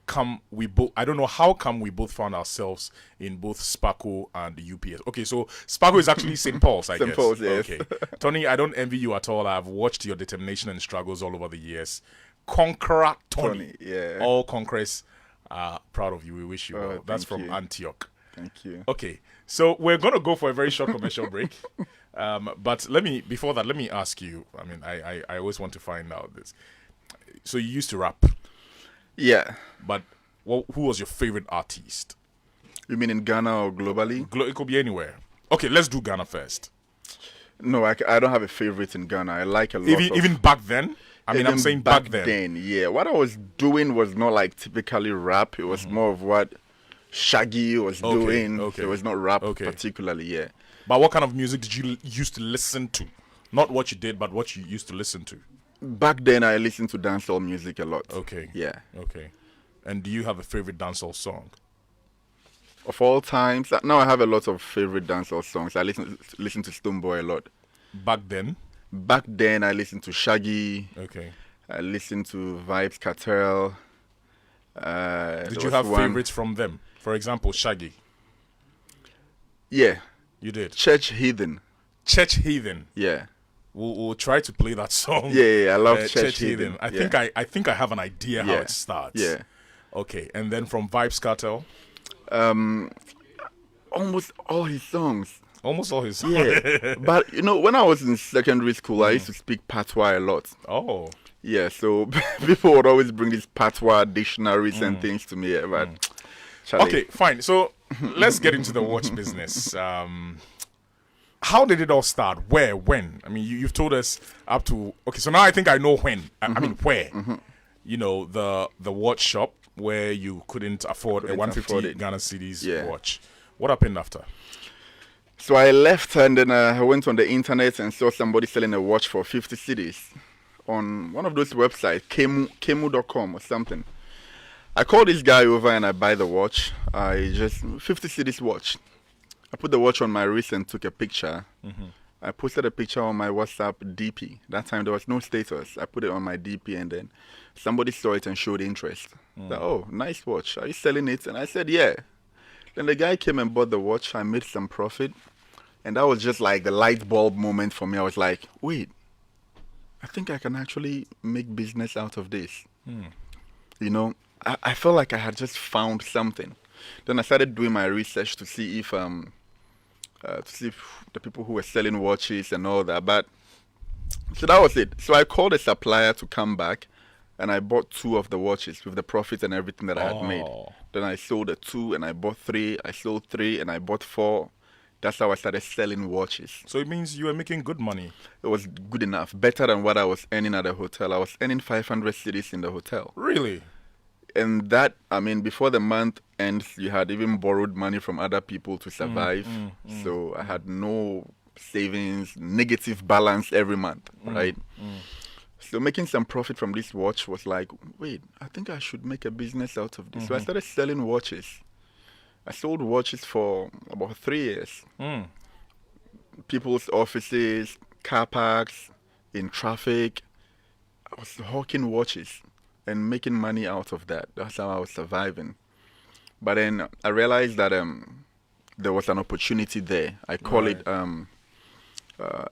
Speaker 1: don't know how come we both found ourselves in both Sparkle and the UPS. Okay, so Sparkle is actually St. Paul's, I guess.
Speaker 2: St. Paul's, yes.
Speaker 1: Okay. Tony, I don't envy you at all. I've watched your determination and struggles all over the years. Conqueror Tony.
Speaker 2: Yeah.
Speaker 1: All conquerors are proud of you. We wish you well. That's from
Speaker 2: you.
Speaker 1: Antioch.
Speaker 2: Thank you.
Speaker 1: Okay, so we're going to go for a very short commercial break. But before that, let me ask you. I mean, I always want to find out this. So you used to rap.
Speaker 2: Yeah.
Speaker 1: But who was your favorite artist?
Speaker 2: You mean in Ghana or globally?
Speaker 1: It could be anywhere. Okay, let's do Ghana first.
Speaker 2: No, I don't have a favorite in Ghana. I like a lot
Speaker 1: even back then? I mean, I'm saying back
Speaker 2: then. Yeah, what I was doing was not like typically rap. It was more of what Shaggy was doing.
Speaker 1: Okay.
Speaker 2: So it was not rap particularly, yeah.
Speaker 1: But what kind of music did you used to listen to? Not what you did, but what you used to listen to.
Speaker 2: Back then, I listened to dancehall music a lot.
Speaker 1: Okay.
Speaker 2: Yeah.
Speaker 1: Okay. And do you have a favorite dancehall song?
Speaker 2: Of all times, now I have a lot of favorite dancehall songs. I listen to Stonebwoy a lot.
Speaker 1: Back then?
Speaker 2: Back then, I listened to Shaggy.
Speaker 1: Okay.
Speaker 2: I listened to Vibes Cartel.
Speaker 1: Did you have favorites from them? For example, Shaggy.
Speaker 2: Yeah.
Speaker 1: You did?
Speaker 2: Church Heathen.
Speaker 1: Church Heathen.
Speaker 2: Yeah.
Speaker 1: We'll try to play that song.
Speaker 2: Yeah, I love Church Heathen.
Speaker 1: I think I have an idea how it starts.
Speaker 2: Yeah.
Speaker 1: Okay, and then from Vibes Cartel?
Speaker 2: Almost all his songs.
Speaker 1: Almost all his songs.
Speaker 2: Yeah. But, when I was in secondary school, I used to speak Patois a lot.
Speaker 1: Oh.
Speaker 2: Yeah, so people would always bring these Patois dictionaries and things to me. Yeah, but
Speaker 1: okay, fine. So let's get into the watch business. How did it all start? Where? When? I mean, you've told us up to... Okay, so now I think I know when. I mean, where? The watch shop. where you couldn't afford a 150 Ghana cedis watch. What happened after?
Speaker 2: So I left and then I went on the internet and saw somebody selling a watch for 50 cedis on one of those websites, Kemu.com or something. I called this guy over and I buy the watch. 50 cedis watch. I put the watch on my wrist and took a picture. I posted a picture on my WhatsApp DP. That time there was no status. I put it on my DP and then somebody saw it and showed interest. Like, oh, nice watch. Are you selling it? And I said, yeah. Then the guy came and bought the watch. I made some profit. And that was just like the light bulb moment for me. I was like, wait, I think I can actually make business out of this. You know, I felt like I had just found something. Then I started doing my research to see if the people who were selling watches and all that. But so that was it. So I called a supplier to come back, and I bought 2 of the watches with the profit and everything that I had made. Then I sold the 2, and I bought 3. I sold 3, and I bought 4. That's how I started selling watches.
Speaker 1: So it means you were making good money.
Speaker 2: It was good enough, better than what I was earning at the hotel. I was earning 500 cedis in the hotel.
Speaker 1: Really?
Speaker 2: And that, I mean, before the month ends, you had even borrowed money from other people to survive. So I had no savings, negative balance every month, right? So making some profit from this watch was like, wait, I think I should make a business out of this. So I started selling watches. I sold watches for about 3 years. People's offices, car parks, in traffic. I was hawking watches and making money out of that. That's how I was surviving. But then I realized that there was an opportunity there. I call it...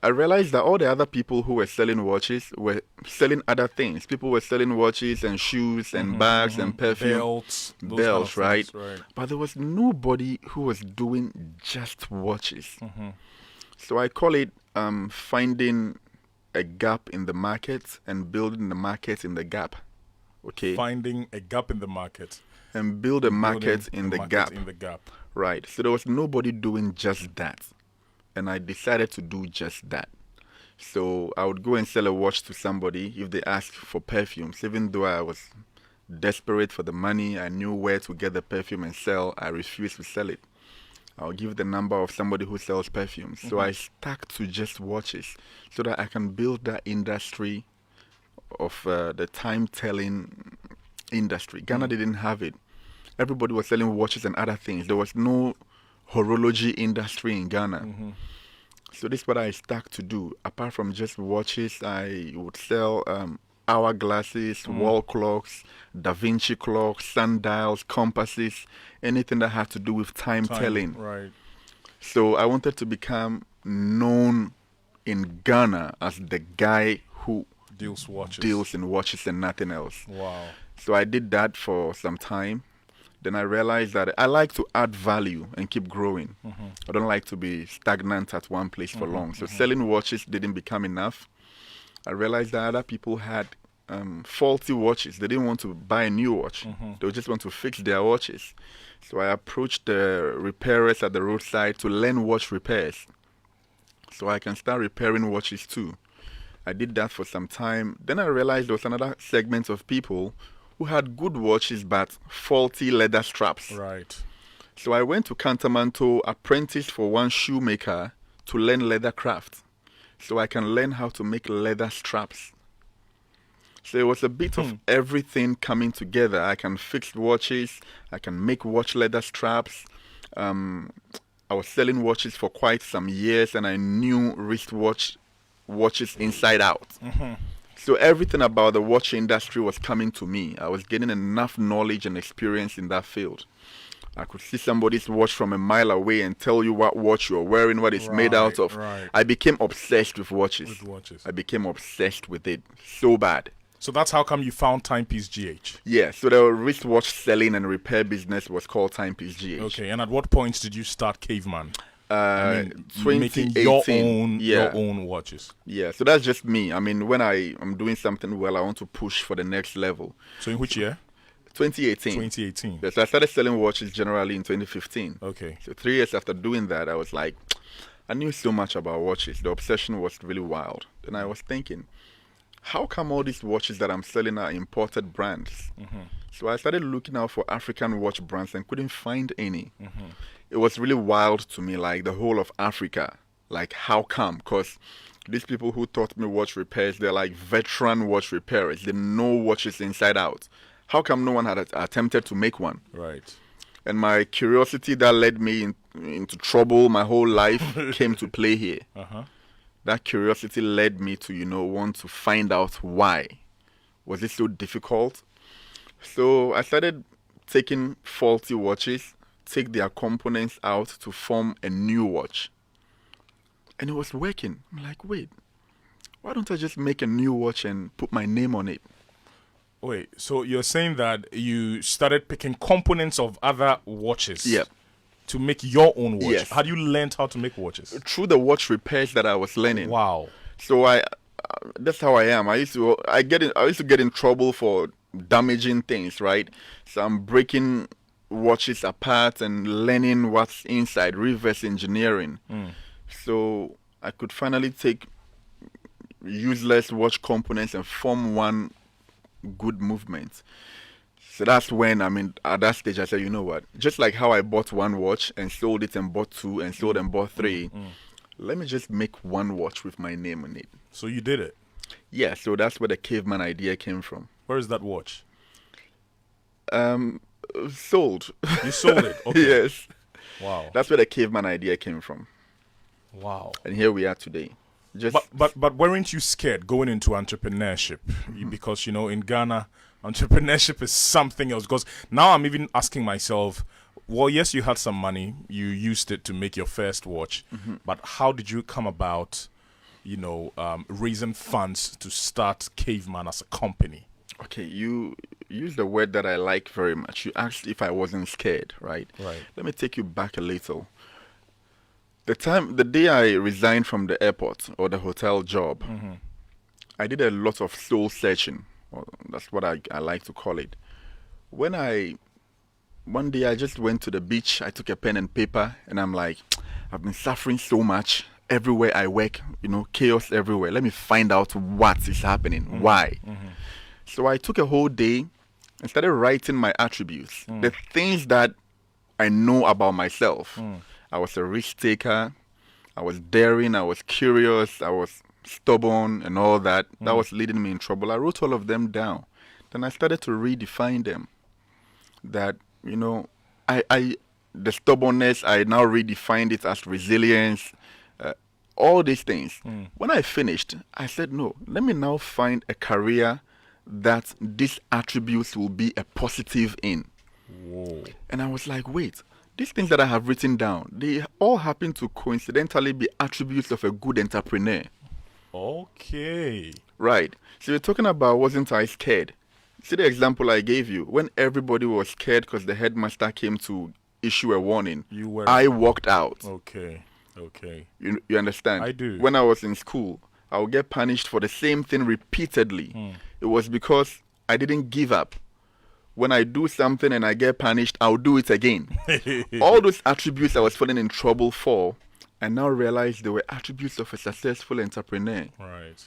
Speaker 2: I realized that all the other people who were selling watches were selling other things. People were selling watches and shoes and bags and perfume. Belts, right? But there was nobody who was doing just watches. So I call it finding a gap in the market and building the market in the gap. Okay.
Speaker 1: Finding a gap in the market.
Speaker 2: And build a market in the gap. Right. So there was nobody doing just that. And I decided to do just that. So I would go and sell a watch to somebody if they asked for perfumes. Even though I was desperate for the money, I knew where to get the perfume and sell. I refused to sell it. I'll give the number of somebody who sells perfumes. So I stuck to just watches so that I can build that industry of the time-telling industry. Ghana didn't have it. Everybody was selling watches and other things. There was no horology industry in Ghana. So this is what I stuck to do. Apart from just watches, I would sell hourglasses, wall clocks, Da Vinci clocks, sundials, compasses, anything that had to do with time telling.
Speaker 1: Right.
Speaker 2: So I wanted to become known in Ghana as the guy who
Speaker 1: deals
Speaker 2: in watches and nothing else.
Speaker 1: Wow.
Speaker 2: So I did that for some time. Then I realized that I like to add value and keep growing. I don't like to be stagnant at one place for long. So selling watches didn't become enough. I realized that other people had faulty watches. They didn't want to buy a new watch. They just want to fix their watches. So I approached the repairers at the roadside to learn watch repairs, so I can start repairing watches too. I did that for some time. Then I realized there was another segment of people who had good watches but faulty leather straps.
Speaker 1: Right.
Speaker 2: So I went to Kantamanto, apprenticed for one shoemaker to learn leather craft, so I can learn how to make leather straps. So it was a bit of everything coming together. I can fix watches, I can make watch leather straps. I was selling watches for quite some years, and I knew watches inside out. So everything about the watch industry was coming to me. I was getting enough knowledge and experience in that field. I could see somebody's watch from a mile away and tell you what watch you're wearing, what it's made out of. I became obsessed with watches. I became obsessed with it so bad.
Speaker 1: So that's how come you found Timepiece GH?
Speaker 2: Yeah, so the wristwatch selling and repair business was called Timepiece GH.
Speaker 1: Okay, and at what point did you start Caveman?
Speaker 2: 2018.
Speaker 1: Making your own watches.
Speaker 2: Yeah, so that's just me. I mean, when I am doing something well, I want to push for the next level.
Speaker 1: So in which year?
Speaker 2: 2018.
Speaker 1: 2018.
Speaker 2: Yes, I started selling watches generally in 2015.
Speaker 1: Okay.
Speaker 2: So 3 years after doing that, I was like, I knew so much about watches. The obsession was really wild. And I was thinking, how come all these watches that I'm selling are imported brands? So I started looking out for African watch brands and couldn't find any. It was really wild to me, like the whole of Africa. Like, how come? Because these people who taught me watch repairs, they're like veteran watch repairers. They know watches inside out. How come no one had attempted to make one?
Speaker 1: Right.
Speaker 2: And my curiosity that led me into trouble my whole life came to play here. That curiosity led me to, want to find out why. Was it so difficult? So I started taking faulty watches, take their components out to form a new watch. And it was working. I'm like, wait, why don't I just make a new watch and put my name on it?
Speaker 1: Wait, so you're saying that you started picking components of other watches to make your own watch?
Speaker 2: Yes.
Speaker 1: How do you learn how to make watches?
Speaker 2: Through the watch repairs that I was learning.
Speaker 1: Wow.
Speaker 2: So that's how I am. I used to get in trouble for damaging things, right? So I'm breaking watches apart and learning what's inside, reverse engineering. So I could finally take useless watch components and form one good movement. So that's when, at that stage, I said, you know what? Just like how I bought one watch and sold it and bought two and sold and bought three, let me just make one watch with my name on it.
Speaker 1: So you did it?
Speaker 2: Yeah, so that's where the caveman idea came from.
Speaker 1: Where is that watch?
Speaker 2: Sold.
Speaker 1: You sold it? Okay.
Speaker 2: Yes.
Speaker 1: Wow.
Speaker 2: That's where the caveman idea came from.
Speaker 1: Wow.
Speaker 2: And here we are today.
Speaker 1: But weren't you scared going into entrepreneurship? Because, in Ghana, entrepreneurship is something else. Because now I'm even asking myself, well, yes, you had some money. You used it to make your first watch. But how did you come about, raising funds to start Caveman as a company?
Speaker 2: Okay, you used the word that I like very much. You asked if I wasn't scared, right?
Speaker 1: Right.
Speaker 2: Let me take you back a little. The day I resigned from the airport or the hotel job, I did a lot of soul searching. Well, that's what I like to call it. One day I just went to the beach, I took a pen and paper, and I'm like, I've been suffering so much. Everywhere I work, chaos everywhere. Let me find out what is happening. Why? So I took a whole day and started writing my attributes, the things that I know about myself. I was a risk taker, I was daring, I was curious, I was stubborn and all that. That was leading me in trouble. I wrote all of them down. Then I started to redefine them. That, the stubbornness, I now redefined it as resilience, all these things. When I finished, I said, no, let me now find a career that these attributes will be a positive in.
Speaker 1: Whoa.
Speaker 2: And I was like, wait, these things that I have written down, they all happen to coincidentally be attributes of a good entrepreneur.
Speaker 1: Okay.
Speaker 2: Right. So you're talking about wasn't I scared? See the example I gave you. When everybody was scared because the headmaster came to issue a warning, I walked out.
Speaker 1: Okay.
Speaker 2: You understand?
Speaker 1: I do.
Speaker 2: When I was in school, I would get punished for the same thing repeatedly. It was because I didn't give up. When I do something and I get punished, I'll do it again. All those attributes I was falling in trouble for, I now realized they were attributes of a successful entrepreneur.
Speaker 1: Right.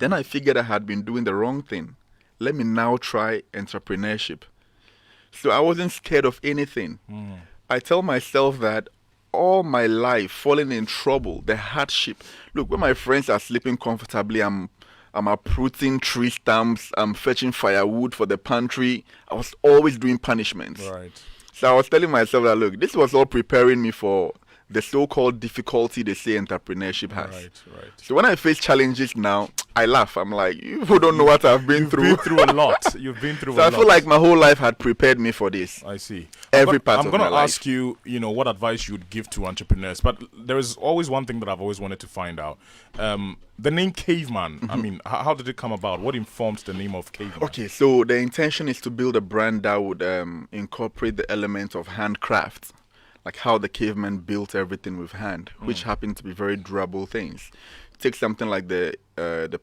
Speaker 2: Then I figured I had been doing the wrong thing. Let me now try entrepreneurship. So I wasn't scared of anything. I tell myself that all my life, falling in trouble, the hardship. Look, when my friends are sleeping comfortably, I'm uprooting tree stumps, I'm fetching firewood for the pantry. I was always doing punishments.
Speaker 1: Right.
Speaker 2: So I was telling myself that, look, this was all preparing me for the so-called difficulty they say entrepreneurship has.
Speaker 1: Right.
Speaker 2: So when I face challenges now, I laugh. I'm like, you don't know what I've been through.
Speaker 1: You've been through a lot. You've been through a lot.
Speaker 2: So I feel like my whole life had prepared me for this.
Speaker 1: I see.
Speaker 2: Every part of my life.
Speaker 1: I'm going to ask you, what advice you would give to entrepreneurs. But there is always one thing that I've always wanted to find out. The name Caveman, I mean, how did it come about? What informed the name of Caveman?
Speaker 2: Okay, so the intention is to build a brand that would incorporate the element of handcraft. Like how the cavemen built everything with hand, which happened to be very durable things. take something like the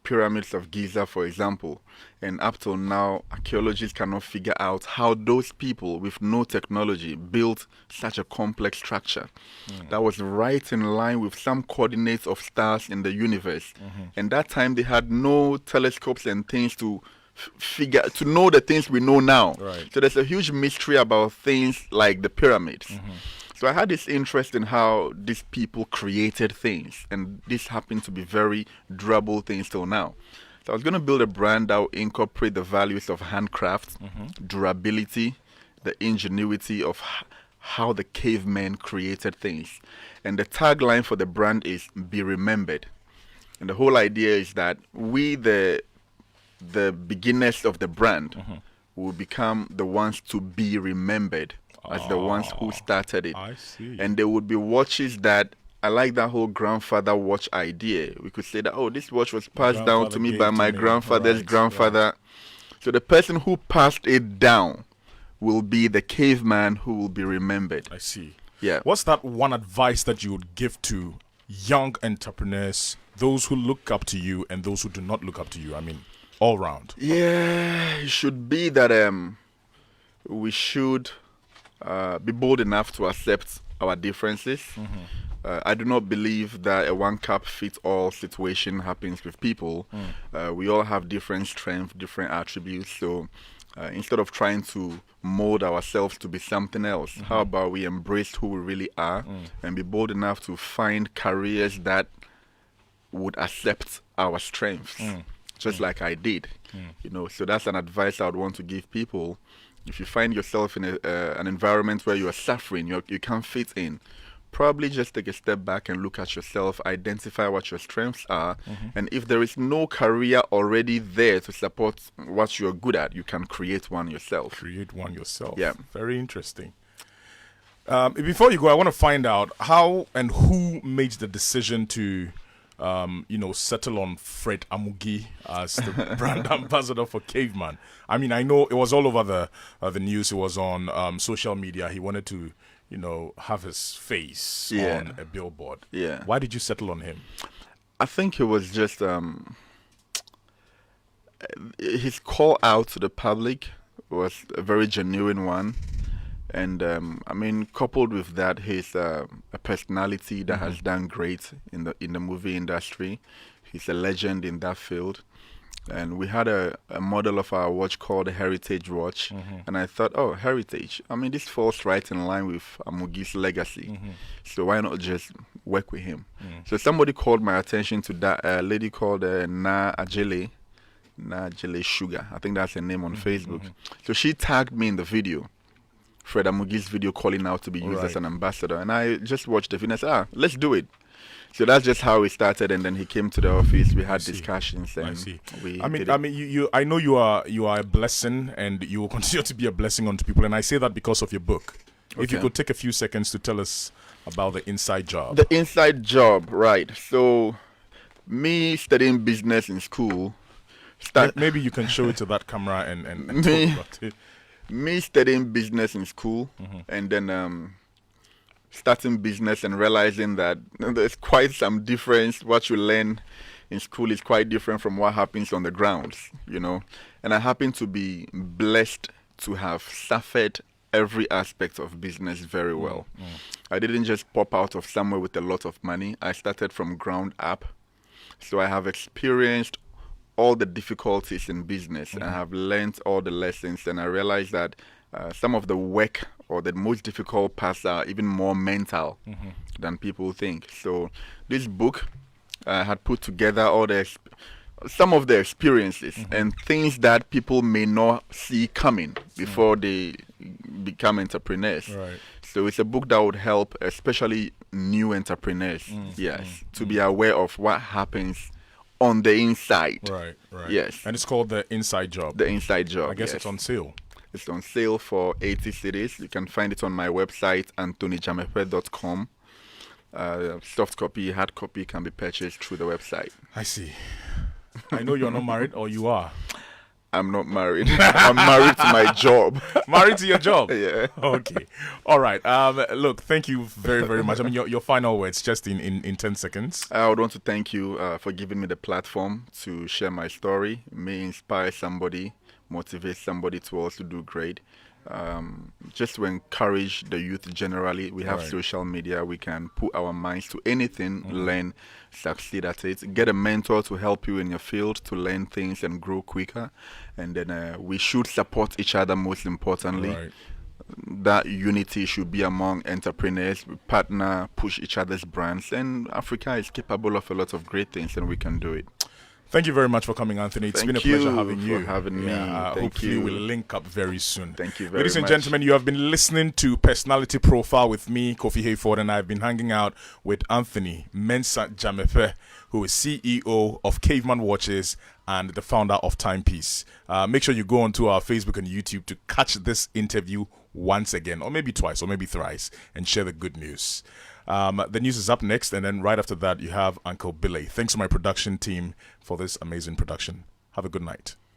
Speaker 2: pyramids of Giza, for example, and up till now, archaeologists cannot figure out how those people with no technology built such a complex structure that was right in line with some coordinates of stars in the universe. And that time they had no telescopes and things to to know the things we know now.
Speaker 1: Right.
Speaker 2: So there's a huge mystery about things like the pyramids. So I had this interest in how these people created things, and this happened to be very durable things till now. So I was going to build a brand that would incorporate the values of handcraft, durability, the ingenuity of how the cavemen created things. And the tagline for the brand is "Be Remembered." And the whole idea is that we, the beginners of the brand, will become the ones to be remembered as the ones who started it.
Speaker 1: I see.
Speaker 2: And there would be watches that, I like that whole grandfather watch idea. We could say that, oh, this watch was passed down to me by my grandfather's grandfather. Right. So the person who passed it down will be the caveman who will be remembered.
Speaker 1: I see.
Speaker 2: Yeah.
Speaker 1: What's that one advice that you would give to young entrepreneurs, those who look up to you and those who do not look up to you? I mean, all round.
Speaker 2: Yeah, it should be that we should be bold enough to accept our differences. I do not believe that a one-cap-fits-all situation happens with people. We all have different strengths, different attributes. So instead of trying to mold ourselves to be something else, how about we embrace who we really are and be bold enough to find careers that would accept our strengths, just like I did. You know, so that's an advice I would want to give people. If you find yourself in an environment where you are suffering, you can't fit in, probably just take a step back and look at yourself, identify what your strengths are, and if there is no career already there to support what you're good at, you can create one yourself.
Speaker 1: Create one yourself.
Speaker 2: Yeah.
Speaker 1: Very interesting. Before you go, I want to find out how and who made the decision to settle on Fred Amugi as the brand ambassador for Caveman. I mean, I know it was all over the news. It was on social media. He wanted to, have his face on a billboard.
Speaker 2: Yeah.
Speaker 1: Why did you settle on him?
Speaker 2: I think it was just his call out to the public was a very genuine one. And coupled with that, he's a personality that has done great in the movie industry. He's a legend in that field. And we had a model of our watch called a Heritage Watch. And I thought, oh, Heritage. I mean, this falls right in line with Amugi's legacy. So why not just work with him? So somebody called my attention to that lady called Na Ajele Sugar. I think that's her name on Facebook. So she tagged me in the video. Fred Amugi's video calling out to be used as an ambassador. And I just watched the video and I said, let's do it. So that's just how it started, and then he came to the office. We had discussions, and
Speaker 1: I know you are a blessing, and you will continue to be a blessing unto people. And I say that because of your book. Okay. If you could take a few seconds to tell us about the inside job.
Speaker 2: The inside job, right? So, me studying business in school.
Speaker 1: Maybe you can show it to that camera and talk about it.
Speaker 2: Me studying business in school, and then starting business and realizing that there's quite some difference. What you learn in school is quite different from what happens on the grounds, And I happen to be blessed to have suffered every aspect of business very well. I didn't just pop out of somewhere with a lot of money. I started from ground up. So I have experienced all the difficulties in business. I have learned all the lessons, and I realized that some of the work or the most difficult parts are even more mental than people think. So this book had put together some of the experiences and things that people may not see coming before they become entrepreneurs.
Speaker 1: Right.
Speaker 2: So it's a book that would help especially new entrepreneurs, to be aware of what happens on the inside.
Speaker 1: Right.
Speaker 2: Yes.
Speaker 1: And it's called The Inside Job.
Speaker 2: The Inside Job.
Speaker 1: I guess it's on sale.
Speaker 2: It's on sale for 80 cities. You can find it on my website, anthonydzamefe.com. Soft copy, hard copy can be purchased through the website.
Speaker 1: I see. I know you're not married, or you are?
Speaker 2: I'm not married. I'm married to my job.
Speaker 1: Married to your job?
Speaker 2: Yeah.
Speaker 1: Okay. All right. Look, thank you very, very much. I mean, your final words, just in 10 seconds.
Speaker 2: I would want to thank you for giving me the platform to share my story. It may inspire somebody, motivate somebody to also do great. Just to encourage the youth generally. We have social media. We can put our minds to anything, learn, succeed at it. Get a mentor to help you in your field to learn things and grow quicker. And then we should support each other most importantly.
Speaker 1: Right.
Speaker 2: That unity should be among entrepreneurs. We partner, push each other's brands. And Africa is capable of a lot of great things and we can do it.
Speaker 1: Thank you very much for coming, Anthony. It's been a pleasure having you.
Speaker 2: Thank you for having me.
Speaker 1: Hopefully we'll link up very soon.
Speaker 2: Thank you very much.
Speaker 1: Ladies and gentlemen, you have been listening to Personality Profile with me, Kofi Hayford, and I've been hanging out with Anthony Dzamefe, who is CEO of CavemanWatches and the founder of Timepiece. Make sure you go onto our Facebook and YouTube to catch this interview once again, or maybe twice, or maybe thrice, and share the good news. The news is up next, and then right after that, you have Uncle Billy. Thanks to my production team for this amazing production. Have a good night.